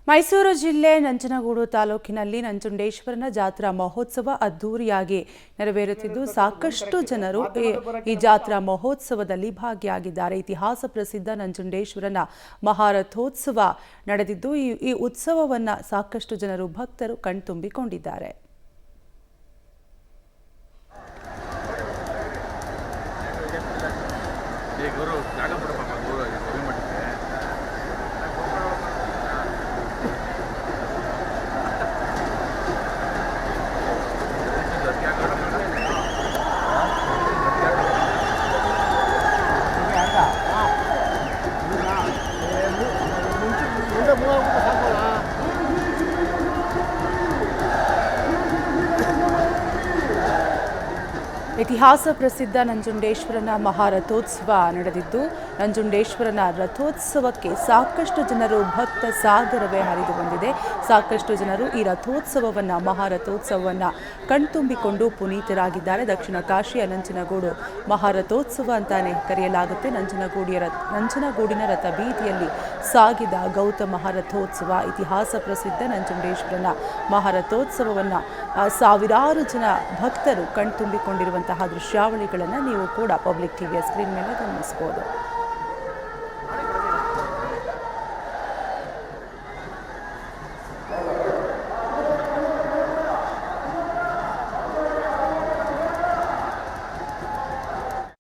ಮೈಸೂರು ಜಿಲ್ಲೆ ನಂಜನಗೂಡು ತಾಲೂಕಿನಲ್ಲಿ ನಂಜುಂಡೇಶ್ವರನ ಜಾತ್ರಾ ಮಹೋತ್ಸವ ಅದ್ದೂರಿಯಾಗಿ ನೆರವೇರುತ್ತಿದ್ದು ಸಾಕಷ್ಟು ಜನರು ಈ ಜಾತ್ರಾ ಮಹೋತ್ಸವದಲ್ಲಿ ಭಾಗಿಯಾಗಿದ್ದಾರೆ. ಇತಿಹಾಸ ಪ್ರಸಿದ್ಧ ನಂಜುಂಡೇಶ್ವರನ ಮಹಾರಥೋತ್ಸವ ನಡೆದಿದ್ದು ಈ ಉತ್ಸವವನ್ನು ಸಾಕಷ್ಟು ಜನರು ಭಕ್ತರು ಕಣ್ತುಂಬಿಕೊಂಡಿದ್ದಾರೆ. ಇತಿಹಾಸ ಪ್ರಸಿದ್ಧ ನಂಜುಂಡೇಶ್ವರನ ಮಹಾರಥೋತ್ಸವ ನಡೆದಿದ್ದು ನಂಜುಂಡೇಶ್ವರನ ರಥೋತ್ಸವಕ್ಕೆ ಸಾಕಷ್ಟು ಜನರು ಭಕ್ತ ಸಾಗರವೇ ಹರಿದು ಬಂದಿದೆ. ಸಾಕಷ್ಟು ಜನರು ಈ ಮಹಾರಥೋತ್ಸವವನ್ನು ಕಣ್ತುಂಬಿಕೊಂಡು ಪುನೀತರಾಗಿದ್ದಾರೆ. ದಕ್ಷಿಣ ಕಾಶಿಯ ನಂಜನಗೂಡು ಮಹಾರಥೋತ್ಸವ ಅಂತಾನೆ ಕರೆಯಲಾಗುತ್ತೆ. ನಂಜನಗೂಡಿನ ರಥ ಬೀದಿಯಲ್ಲಿ ಸಾಗಿದ ಗೌತಮ ಮಹಾರಥೋತ್ಸವ ಇತಿಹಾಸ ಪ್ರಸಿದ್ಧ ನಂಜುಂಡೇಶ್ವರನ ಮಹಾರಥೋತ್ಸವವನ್ನು ಸಾವಿರಾರು ಜನ ಭಕ್ತರು ಕಣ್ತುಂಬಿಕೊಂಡಿರುವಂತಹ ದೃಶ್ಯಾವಳಿಗಳನ್ನು ನೀವು ಕೂಡ ಪಬ್ಲಿಕ್ ಟಿವಿಯ ಸ್ಕ್ರೀನ್ ಮೇಲೆ ಗಮನಿಸಬಹುದು.